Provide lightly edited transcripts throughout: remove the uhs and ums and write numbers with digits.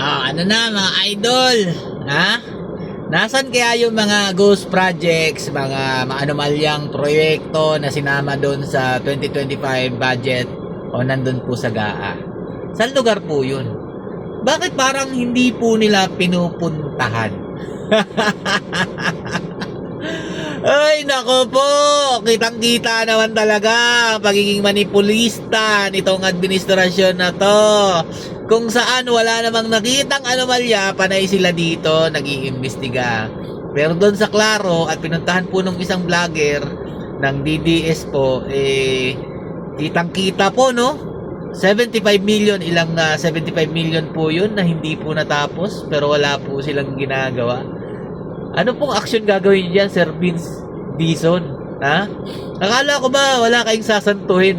Ano na mga idol? Ha? Nasaan kaya yung mga ghost projects, mga maanumalyang proyekto na sinama doon sa 2025 budget o nandun po sa GAA? Saan lugar po yun? Bakit parang hindi po nila pinupuntahan? Ay, nako po! Kitang-kita naman talaga ang pagiging manipulista nitong administrasyon na to. Kung saan wala namang nakitang anomalya, panay sila dito, nag-iimbestiga. Pero doon sa Claro, at pinuntahan po nung isang vlogger ng DDS po, kitang-kita po, no? 75 million, 75 million po yun na hindi po natapos, pero wala po silang ginagawa. Ano pong action gagawin dyan, Sir Vince Dizon? Ha? Akala ko ba wala kayong sasantuhin?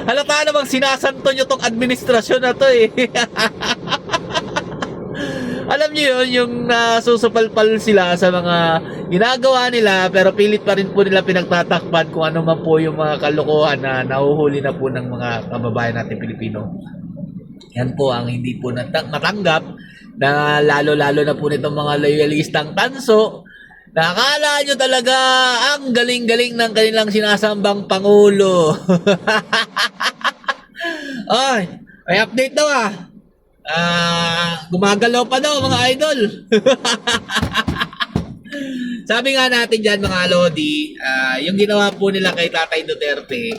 Halata namang sinasanto nyo tong administrasyon na to eh. Alam nyo yun, yung susupalpal sila sa mga ginagawa nila, pero pilit pa rin po nila pinagtatakpan kung ano man po yung mga kalokohan na nahuhuli na po ng mga kababayan natin Pilipino. Yan po ang hindi po matanggap na lalo-lalo na po nitong mga loyalistang tanso. Nakakala nyo talaga ang galing-galing ng kanilang sinasambang Pangulo. Ay, may update daw gumagalaw pa daw mga idol. Sabi nga natin dyan mga Lodi, yung ginawa po nila kay Tatay Duterte,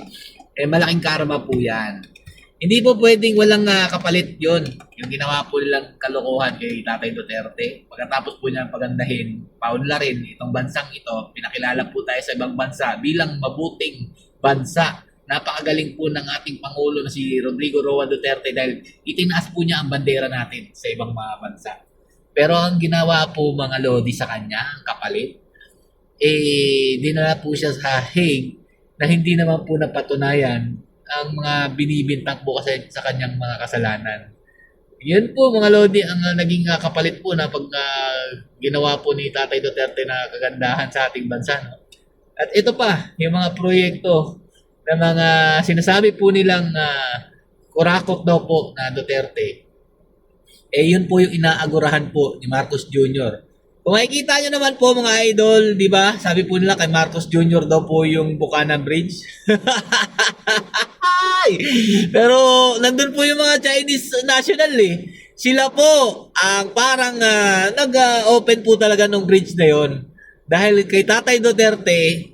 malaking karma po yan. Hindi po pwedeng walang kapalit yon. Yung ginawa po nilang kalokohan kay Tatay Duterte. Pagkatapos po nilang pagandahin, paunlarin itong bansang ito, pinakilala po tayo sa ibang bansa bilang mabuting bansa. Napakagaling po ng ating Pangulo na si Rodrigo Roa Duterte dahil itinaas po niya ang bandera natin sa ibang mga bansa. Pero ang ginawa po mga Lodi sa kanya, ang kapalit, dinala po siya sa Hague na hindi naman po napatunayan ang mga binibintang po kasi sa kanyang mga kasalanan. Yun po mga Lodi ang naging kapalit po na pag ginawa po ni Tatay Duterte na kagandahan sa ating bansa. No? At ito pa, yung mga proyekto na mga sinasabi po nilang kurakot daw po na Duterte, yun po yung inaagurahan po ni Marcos Jr. Kung makikita nyo naman po mga idol, di ba? Sabi po nila kay Marcos Jr. daw po yung Buchanan Bridge. Pero nandun po yung mga Chinese national eh. Sila po ang parang nag-open po talaga ng bridge na yon. Dahil kay Tatay Duterte,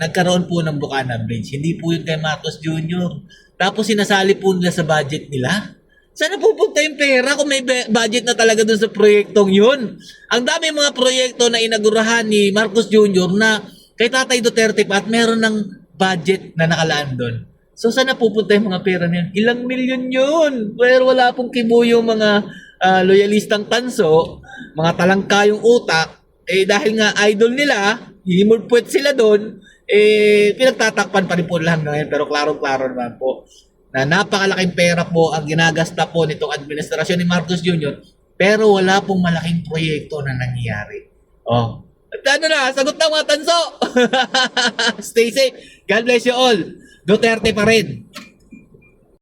nagkaroon po ng Buchanan Bridge. Hindi po yun kay Marcos Jr. Tapos sinasali po nila sa budget nila. Saan pupunta yung pera kung may budget na talaga dun sa proyektong yun? Ang dami mga proyekto na inagurahan ni Marcos Jr. na kay Tatay Duterte pa at meron ng budget na nakalaan doon. So saan pupunta yung mga pera niyan? Ilang milyon yun? Pero wala pong kibo yung mga loyalistang tanso, mga talangkayong utak, dahil nga idol nila, himulpwet sila doon, pinagtatakpan pa rin po lang ngayon. Pero klaro-klaro naman po na napakalaking pera po ang ginagasta po nitong administrasyon ni Marcos Jr. Pero wala pong malaking proyekto na nangyayari. At ano na, sagot na mga tanso. Stay safe. God bless you all. Duterte pa rin.